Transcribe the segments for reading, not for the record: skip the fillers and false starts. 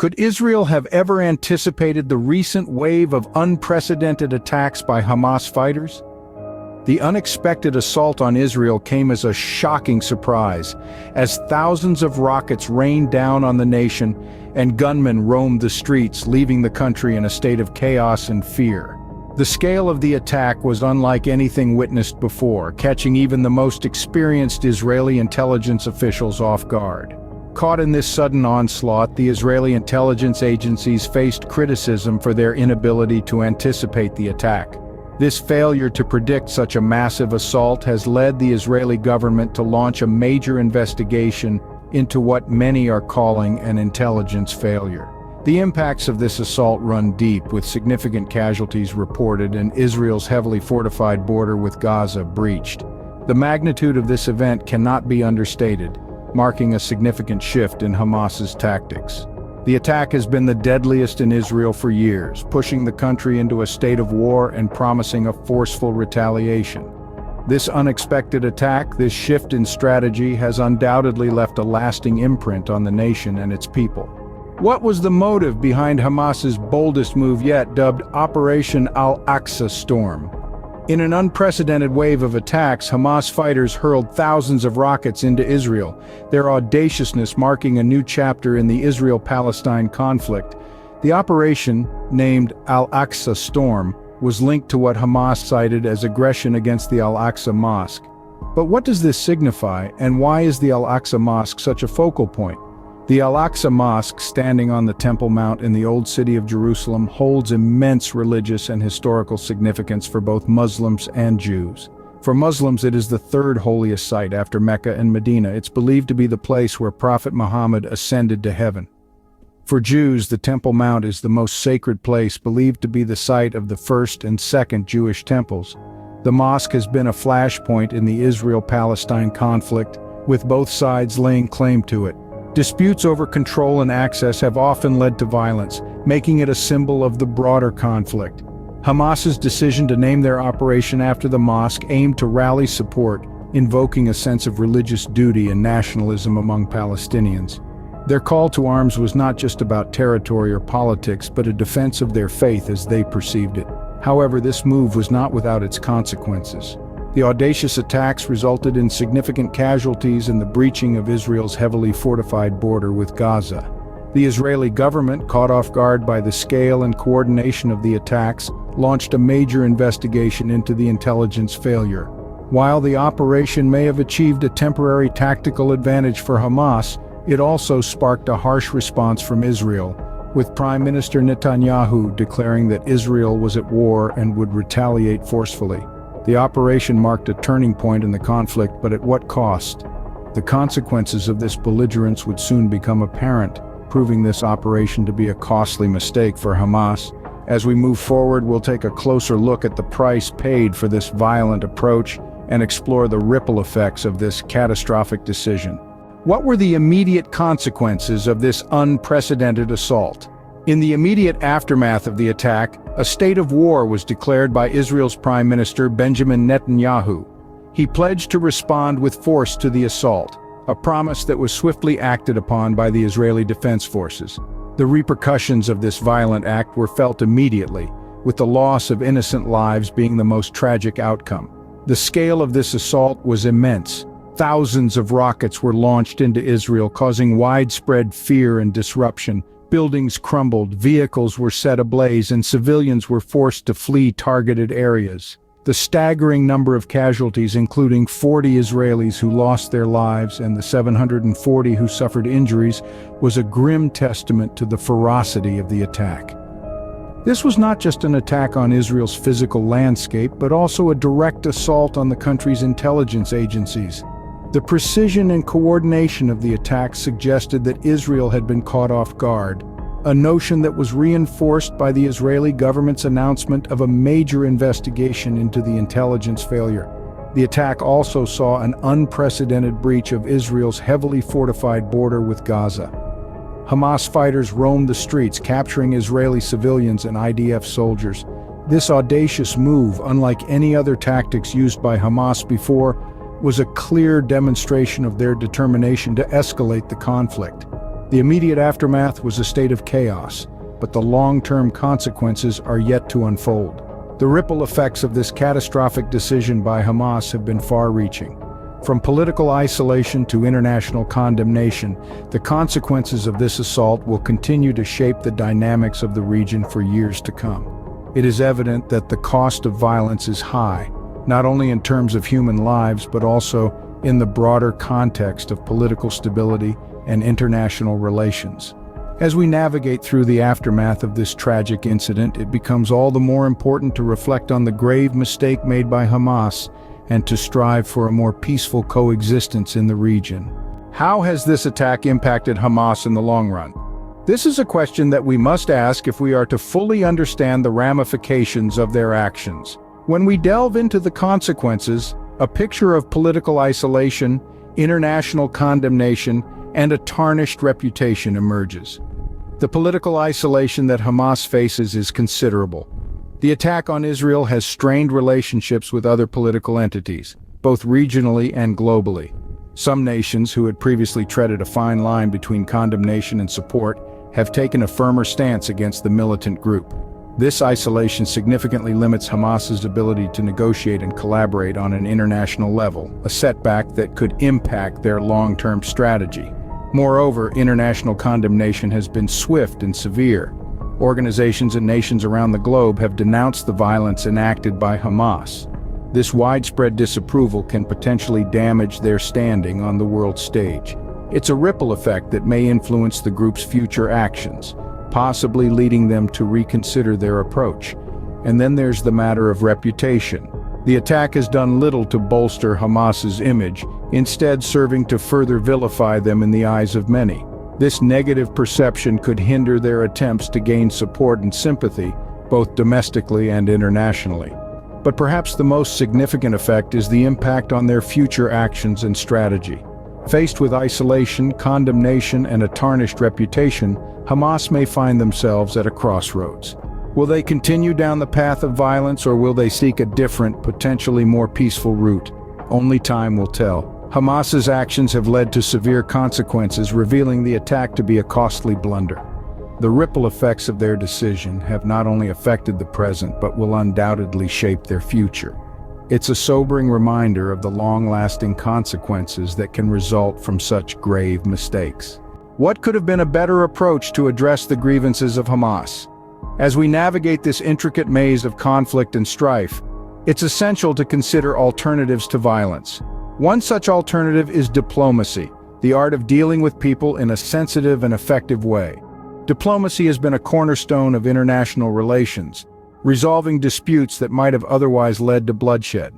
Could Israel have ever anticipated the recent wave of unprecedented attacks by Hamas fighters? The unexpected assault on Israel came as a shocking surprise, as thousands of rockets rained down on the nation and gunmen roamed the streets, leaving the country in a state of chaos and fear. The scale of the attack was unlike anything witnessed before, catching even the most experienced Israeli intelligence officials off guard. Caught in this sudden onslaught, the Israeli intelligence agencies faced criticism for their inability to anticipate the attack. This failure to predict such a massive assault has led the Israeli government to launch a major investigation into what many are calling an intelligence failure. The impacts of this assault run deep, with significant casualties reported and Israel's heavily fortified border with Gaza breached. The magnitude of this event cannot be understated, marking a significant shift in Hamas's tactics. The attack has been the deadliest in Israel for years, pushing the country into a state of war and promising a forceful retaliation. This unexpected attack, this shift in strategy, has undoubtedly left a lasting imprint on the nation and its people. What was the motive behind Hamas's boldest move yet, dubbed Operation Al-Aqsa Storm? In an unprecedented wave of attacks, Hamas fighters hurled thousands of rockets into Israel, their audaciousness marking a new chapter in the Israel-Palestine conflict. The operation, named Al-Aqsa Storm, was linked to what Hamas cited as aggression against the Al-Aqsa Mosque. But what does this signify, and why is the Al-Aqsa Mosque such a focal point? The Al-Aqsa Mosque, standing on the Temple Mount in the Old City of Jerusalem, holds immense religious and historical significance for both Muslims and Jews. For Muslims, it is the third holiest site after Mecca and Medina. It's believed to be the place where Prophet Muhammad ascended to heaven. For Jews, the Temple Mount is the most sacred place, believed to be the site of the first and second Jewish temples. The mosque has been a flashpoint in the Israel-Palestine conflict, with both sides laying claim to it. Disputes over control and access have often led to violence, making it a symbol of the broader conflict. Hamas's decision to name their operation after the mosque aimed to rally support, invoking a sense of religious duty and nationalism among Palestinians. Their call to arms was not just about territory or politics, but a defense of their faith as they perceived it. However, this move was not without its consequences. The audacious attacks resulted in significant casualties and the breaching of Israel's heavily fortified border with Gaza. The Israeli government, caught off guard by the scale and coordination of the attacks, launched a major investigation into the intelligence failure. While the operation may have achieved a temporary tactical advantage for Hamas, it also sparked a harsh response from Israel, with Prime Minister Netanyahu declaring that Israel was at war and would retaliate forcefully. The operation marked a turning point in the conflict, but at what cost? The consequences of this belligerence would soon become apparent, proving this operation to be a costly mistake for Hamas. As we move forward, we'll take a closer look at the price paid for this violent approach and explore the ripple effects of this catastrophic decision. What were the immediate consequences of this unprecedented assault? In the immediate aftermath of the attack, a state of war was declared by Israel's Prime Minister Benjamin Netanyahu. He pledged to respond with force to the assault, a promise that was swiftly acted upon by the Israeli Defense Forces. The repercussions of this violent act were felt immediately, with the loss of innocent lives being the most tragic outcome. The scale of this assault was immense. Thousands of rockets were launched into Israel, causing widespread fear and disruption. Buildings crumbled, vehicles were set ablaze, and civilians were forced to flee targeted areas. The staggering number of casualties, including 40 Israelis who lost their lives and the 740 who suffered injuries, was a grim testament to the ferocity of the attack. This was not just an attack on Israel's physical landscape, but also a direct assault on the country's intelligence agencies. The precision and coordination of the attack suggested that Israel had been caught off guard, a notion that was reinforced by the Israeli government's announcement of a major investigation into the intelligence failure. The attack also saw an unprecedented breach of Israel's heavily fortified border with Gaza. Hamas fighters roamed the streets, capturing Israeli civilians and IDF soldiers. This audacious move, unlike any other tactics used by Hamas before, was a clear demonstration of their determination to escalate the conflict. The immediate aftermath was a state of chaos, but the long-term consequences are yet to unfold. The ripple effects of this catastrophic decision by Hamas have been far-reaching. From political isolation to international condemnation, the consequences of this assault will continue to shape the dynamics of the region for years to come. It is evident that the cost of violence is high, not only in terms of human lives, but also in the broader context of political stability and international relations. As we navigate through the aftermath of this tragic incident, it becomes all the more important to reflect on the grave mistake made by Hamas and to strive for a more peaceful coexistence in the region. How has this attack impacted Hamas in the long run? This is a question that we must ask if we are to fully understand the ramifications of their actions. When we delve into the consequences, a picture of political isolation, international condemnation, and a tarnished reputation emerges. The political isolation that Hamas faces is considerable. The attack on Israel has strained relationships with other political entities, both regionally and globally. Some nations who had previously treaded a fine line between condemnation and support have taken a firmer stance against the militant group. This isolation significantly limits Hamas's ability to negotiate and collaborate on an international level, a setback that could impact their long-term strategy. Moreover, international condemnation has been swift and severe. Organizations and nations around the globe have denounced the violence enacted by Hamas. This widespread disapproval can potentially damage their standing on the world stage. It's a ripple effect that may influence the group's future actions, possibly leading them to reconsider their approach. And then there's the matter of reputation. The attack has done little to bolster Hamas's image, instead serving to further vilify them in the eyes of many. This negative perception could hinder their attempts to gain support and sympathy, both domestically and internationally. But perhaps the most significant effect is the impact on their future actions and strategy. Faced with isolation, condemnation, and a tarnished reputation, Hamas may find themselves at a crossroads. Will they continue down the path of violence, or will they seek a different, potentially more peaceful route? Only time will tell. Hamas's actions have led to severe consequences, revealing the attack to be a costly blunder. The ripple effects of their decision have not only affected the present, but will undoubtedly shape their future. It's a sobering reminder of the long-lasting consequences that can result from such grave mistakes. What could have been a better approach to address the grievances of Hamas? As we navigate this intricate maze of conflict and strife, it's essential to consider alternatives to violence. One such alternative is diplomacy, the art of dealing with people in a sensitive and effective way. Diplomacy has been a cornerstone of international relations, resolving disputes that might have otherwise led to bloodshed.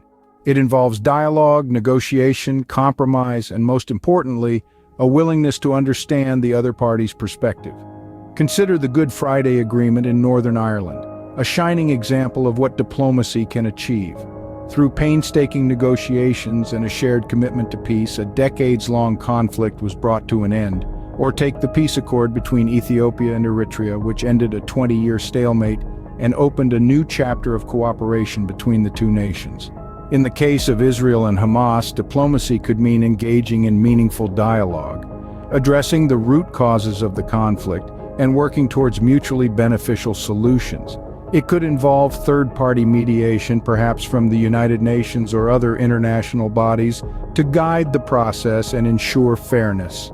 It involves dialogue, negotiation, compromise, and most importantly, a willingness to understand the other party's perspective. Consider the Good Friday Agreement in Northern Ireland, a shining example of what diplomacy can achieve. Through painstaking negotiations and a shared commitment to peace, a decades-long conflict was brought to an end. Or take the peace accord between Ethiopia and Eritrea, which ended a 20-year stalemate and opened a new chapter of cooperation between the two nations. In the case of Israel and Hamas, diplomacy could mean engaging in meaningful dialogue, addressing the root causes of the conflict, and working towards mutually beneficial solutions. It could involve third-party mediation, perhaps from the United Nations or other international bodies, to guide the process and ensure fairness.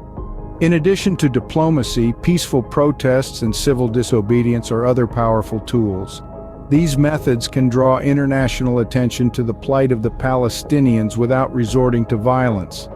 In addition to diplomacy, peaceful protests and civil disobedience are other powerful tools. These methods can draw international attention to the plight of the Palestinians without resorting to violence.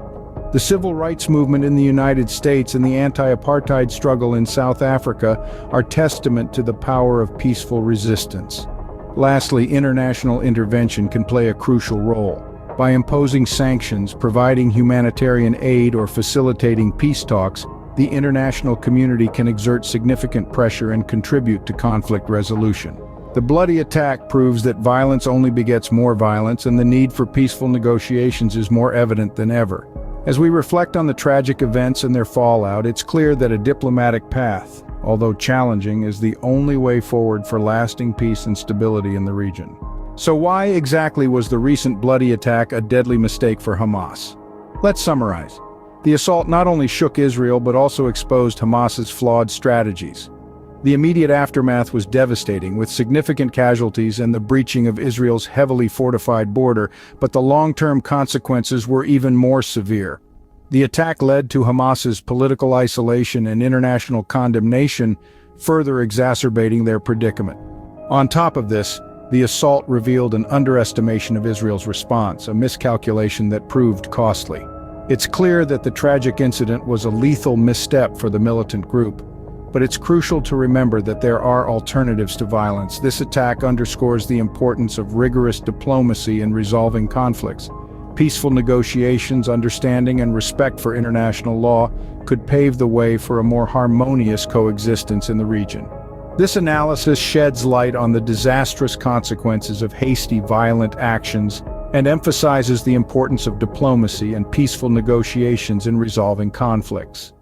The civil rights movement in the United States and the anti-apartheid struggle in South Africa are testament to the power of peaceful resistance. Lastly, international intervention can play a crucial role. By imposing sanctions, providing humanitarian aid, or facilitating peace talks, the international community can exert significant pressure and contribute to conflict resolution. The bloody attack proves that violence only begets more violence, and the need for peaceful negotiations is more evident than ever. As we reflect on the tragic events and their fallout, it's clear that a diplomatic path, although challenging, is the only way forward for lasting peace and stability in the region. So why exactly was the recent bloody attack a deadly mistake for Hamas? Let's summarize. The assault not only shook Israel but also exposed Hamas's flawed strategies. The immediate aftermath was devastating, with significant casualties and the breaching of Israel's heavily fortified border, but the long-term consequences were even more severe. The attack led to Hamas's political isolation and international condemnation, further exacerbating their predicament. On top of this, the assault revealed an underestimation of Israel's response, a miscalculation that proved costly. It's clear that the tragic incident was a lethal misstep for the militant group, but it's crucial to remember that there are alternatives to violence. This attack underscores the importance of rigorous diplomacy in resolving conflicts. Peaceful negotiations, understanding, and respect for international law could pave the way for a more harmonious coexistence in the region. This analysis sheds light on the disastrous consequences of hasty, violent actions and emphasizes the importance of diplomacy and peaceful negotiations in resolving conflicts.